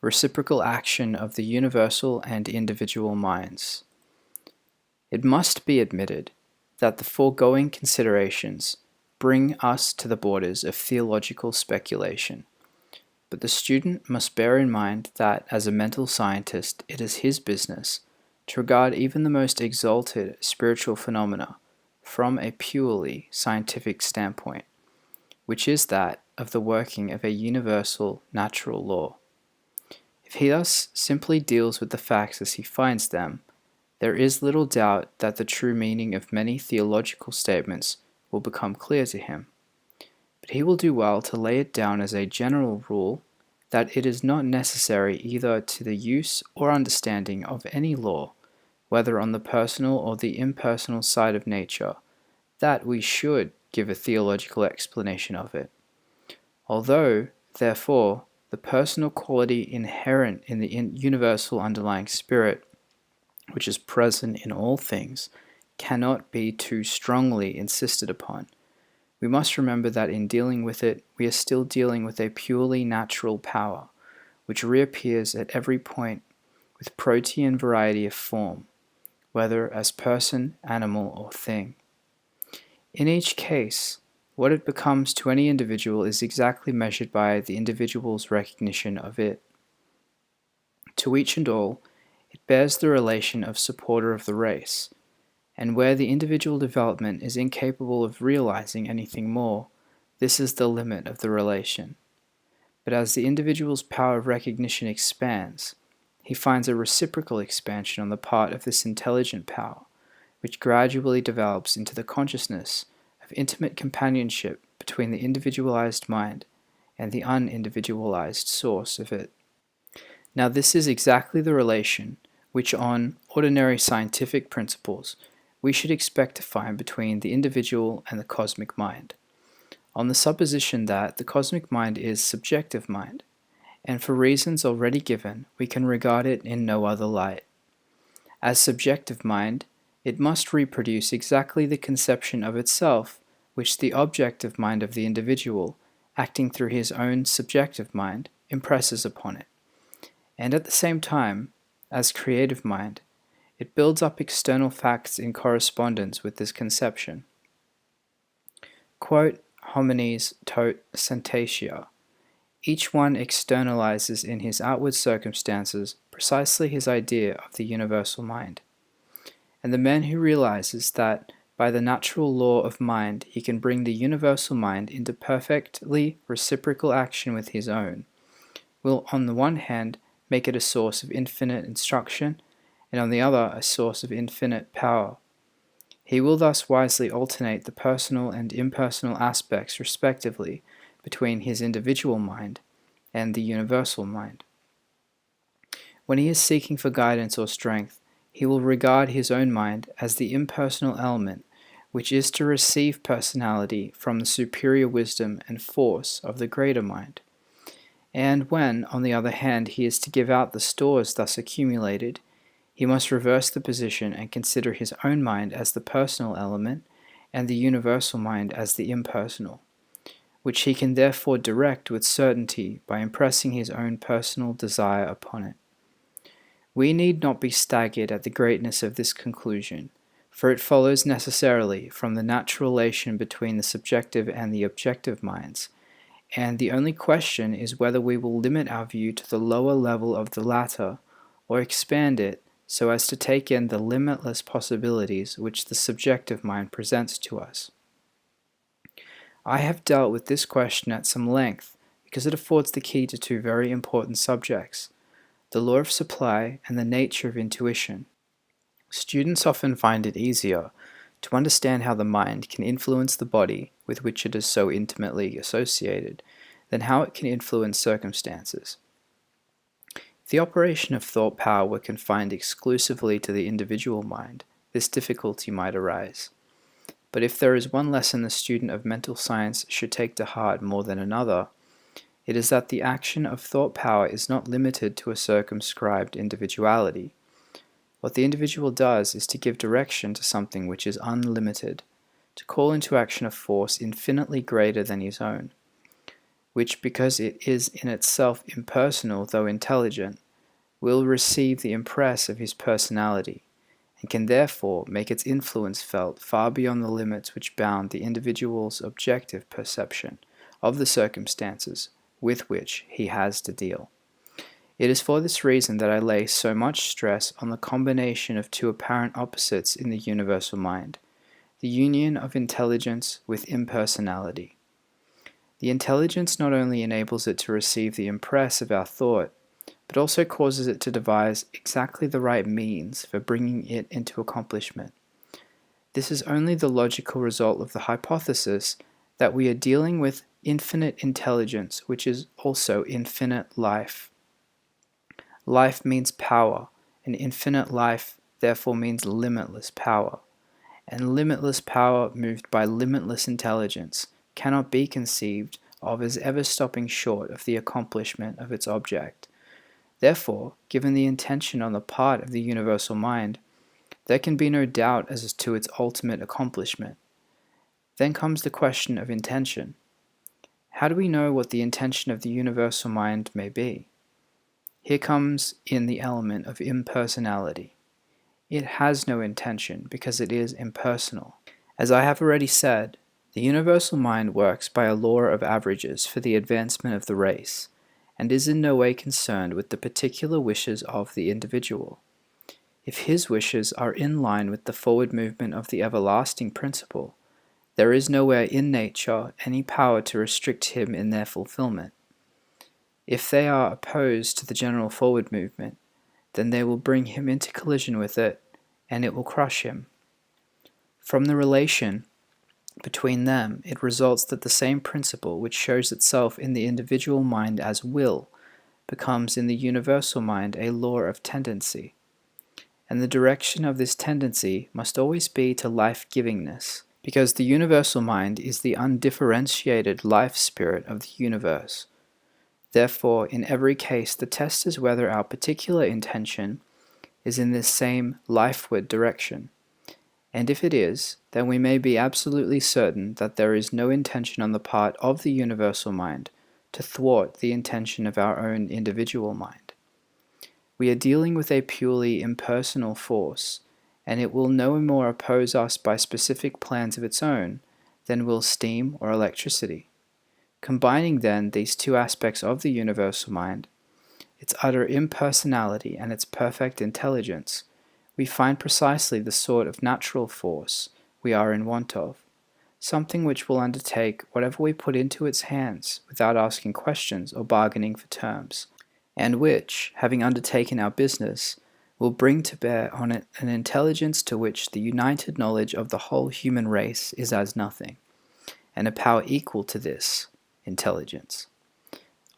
Reciprocal action of the universal and individual minds. It must be admitted that the foregoing considerations bring us to the borders of theological speculation, but the student must bear in mind that as a mental scientist it is his business to regard even the most exalted spiritual phenomena from a purely scientific standpoint, which is that of the working of a universal natural law. If he thus simply deals with the facts as he finds them, there is little doubt that the true meaning of many theological statements will become clear to him. But he will do well to lay it down as a general rule that it is not necessary either to the use or understanding of any law, whether on the personal or the impersonal side of nature, that we should give a theological explanation of it. Although, therefore, the personal quality inherent in the universal underlying spirit, which is present in all things, cannot be too strongly insisted upon, we must remember that in dealing with it, we are still dealing with a purely natural power, which reappears at every point with protean variety of form, whether as person, animal, or thing. In each case, what it becomes to any individual is exactly measured by the individual's recognition of it. To each and all, it bears the relation of supporter of the race, and where the individual development is incapable of realizing anything more, this is the limit of the relation. But as the individual's power of recognition expands, he finds a reciprocal expansion on the part of this intelligent power, which gradually develops into the consciousness of intimate companionship between the individualized mind and the unindividualized source of it. Now, this is exactly the relation which, on ordinary scientific principles, we should expect to find between the individual and the cosmic mind, on the supposition that the cosmic mind is subjective mind, and for reasons already given, we can regard it in no other light. As subjective mind, it must reproduce exactly the conception of itself which the objective mind of the individual, acting through his own subjective mind, impresses upon it. And at the same time, as creative mind, it builds up external facts in correspondence with this conception. Quote homines tot sententia. Each one externalizes in his outward circumstances precisely his idea of the universal mind. And the man who realizes that by the natural law of mind he can bring the universal mind into perfectly reciprocal action with his own, will on the one hand make it a source of infinite instruction, and on the other a source of infinite power. He will thus wisely alternate the personal and impersonal aspects respectively between his individual mind and the universal mind. When he is seeking for guidance or strength, he will regard his own mind as the impersonal element which is to receive personality from the superior wisdom and force of the greater mind. And when, on the other hand, he is to give out the stores thus accumulated, he must reverse the position and consider his own mind as the personal element and the universal mind as the impersonal, which he can therefore direct with certainty by impressing his own personal desire upon it. We need not be staggered at the greatness of this conclusion, for it follows necessarily from the natural relation between the subjective and the objective minds, and the only question is whether we will limit our view to the lower level of the latter, or expand it so as to take in the limitless possibilities which the subjective mind presents to us. I have dealt with this question at some length because it affords the key to two very important subjects, the law of supply and the nature of intuition. Students often find it easier to understand how the mind can influence the body with which it is so intimately associated than how it can influence circumstances. If the operation of thought power were confined exclusively to the individual mind, this difficulty might arise. But if there is one lesson the student of mental science should take to heart more than another, it is that the action of thought power is not limited to a circumscribed individuality. What the individual does is to give direction to something which is unlimited, to call into action a force infinitely greater than his own. which, because it is in itself impersonal though intelligent, will receive the impress of his personality, and can therefore make its influence felt far beyond the limits which bound the individual's objective perception of the circumstances with which he has to deal. It is for this reason that I lay so much stress on the combination of two apparent opposites in the universal mind, the union of intelligence with impersonality. The intelligence not only enables it to receive the impress of our thought, but also causes it to devise exactly the right means for bringing it into accomplishment. This is only the logical result of the hypothesis that we are dealing with infinite intelligence, which is also infinite life. Life means power, and infinite life therefore means limitless power. And limitless power moved by limitless intelligence cannot be conceived of as ever stopping short of the accomplishment of its object. Therefore, given the intention on the part of the universal mind, there can be no doubt as to its ultimate accomplishment. Then comes the question of intention. How do we know what the intention of the universal mind may be? Here comes in the element of impersonality. It has no intention because it is impersonal. As I have already said, the universal mind works by a law of averages for the advancement of the race, and is in no way concerned with the particular wishes of the individual. If his wishes are in line with the forward movement of the everlasting principle, there is nowhere in nature any power to restrict him in their fulfillment. If they are opposed to the general forward movement, then they will bring him into collision with it, and it will crush him. From the relation between them, it results that the same principle which shows itself in the individual mind as will becomes in the universal mind a law of tendency. And the direction of this tendency must always be to life-givingness, because the universal mind is the undifferentiated life spirit of the universe. Therefore, in every case, the test is whether our particular intention is in this same lifeward direction. And if it is, then we may be absolutely certain that there is no intention on the part of the universal mind to thwart the intention of our own individual mind. We are dealing with a purely impersonal force, and it will no more oppose us by specific plans of its own than will steam or electricity. Combining then these two aspects of the universal mind, its utter impersonality and its perfect intelligence, we find precisely the sort of natural force we are in want of, something which will undertake whatever we put into its hands without asking questions or bargaining for terms, and which, having undertaken our business, will bring to bear on it an intelligence to which the united knowledge of the whole human race is as nothing, and a power equal to this intelligence.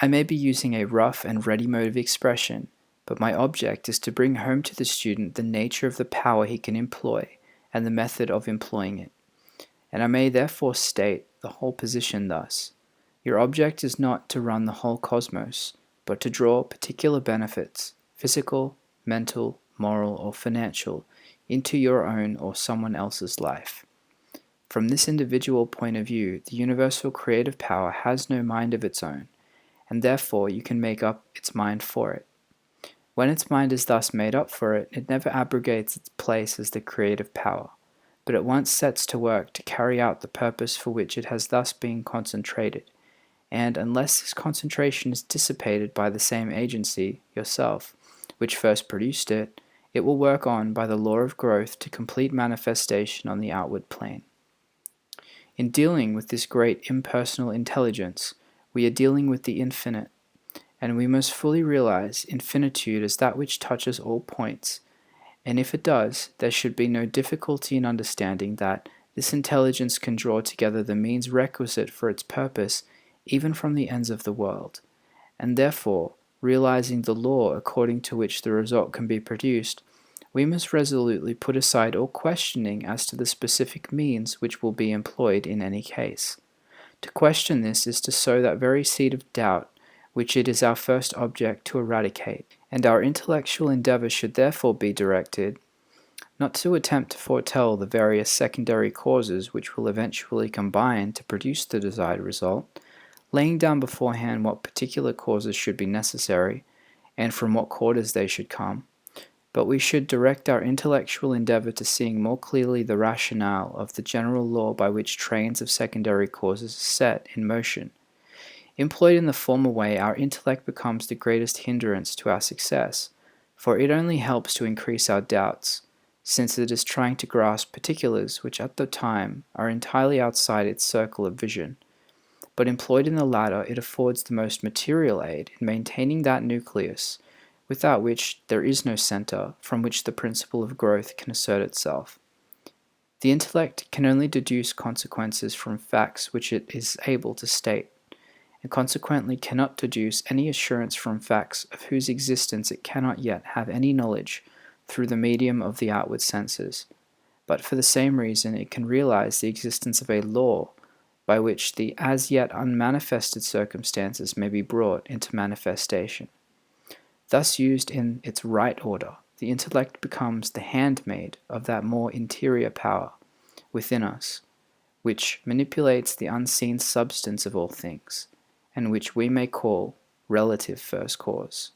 I may be using a rough and ready mode of expression, but my object is to bring home to the student the nature of the power he can employ and the method of employing it. And I may therefore state the whole position thus. Your object is not to run the whole cosmos, but to draw particular benefits, physical, mental, moral, or financial, into your own or someone else's life. From this individual point of view, the universal creative power has no mind of its own, and therefore you can make up its mind for it. When its mind is thus made up for it, it never abrogates its place as the creative power, but at once sets to work to carry out the purpose for which it has thus been concentrated, and unless this concentration is dissipated by the same agency, yourself, which first produced it, it will work on by the law of growth to complete manifestation on the outward plane. In dealing with this great impersonal intelligence, we are dealing with the infinite, and we must fully realize infinitude as that which touches all points, and if it does, there should be no difficulty in understanding that this intelligence can draw together the means requisite for its purpose even from the ends of the world, and therefore, realizing the law according to which the result can be produced, we must resolutely put aside all questioning as to the specific means which will be employed in any case. To question this is to sow that very seed of doubt which it is our first object to eradicate, and our intellectual endeavor should therefore be directed, not to attempt to foretell the various secondary causes which will eventually combine to produce the desired result, laying down beforehand what particular causes should be necessary, and from what quarters they should come, but we should direct our intellectual endeavor to seeing more clearly the rationale of the general law by which trains of secondary causes are set in motion. Employed in the former way, our intellect becomes the greatest hindrance to our success, for it only helps to increase our doubts, since it is trying to grasp particulars which at the time are entirely outside its circle of vision. But employed in the latter, it affords the most material aid in maintaining that nucleus, without which there is no center from which the principle of growth can assert itself. The intellect can only deduce consequences from facts which it is able to state, and consequently cannot deduce any assurance from facts of whose existence it cannot yet have any knowledge through the medium of the outward senses. But for the same reason it can realize the existence of a law by which the as yet unmanifested circumstances may be brought into manifestation. Thus used in its right order, the intellect becomes the handmaid of that more interior power within us, which manipulates the unseen substance of all things, and which we may call relative first cause.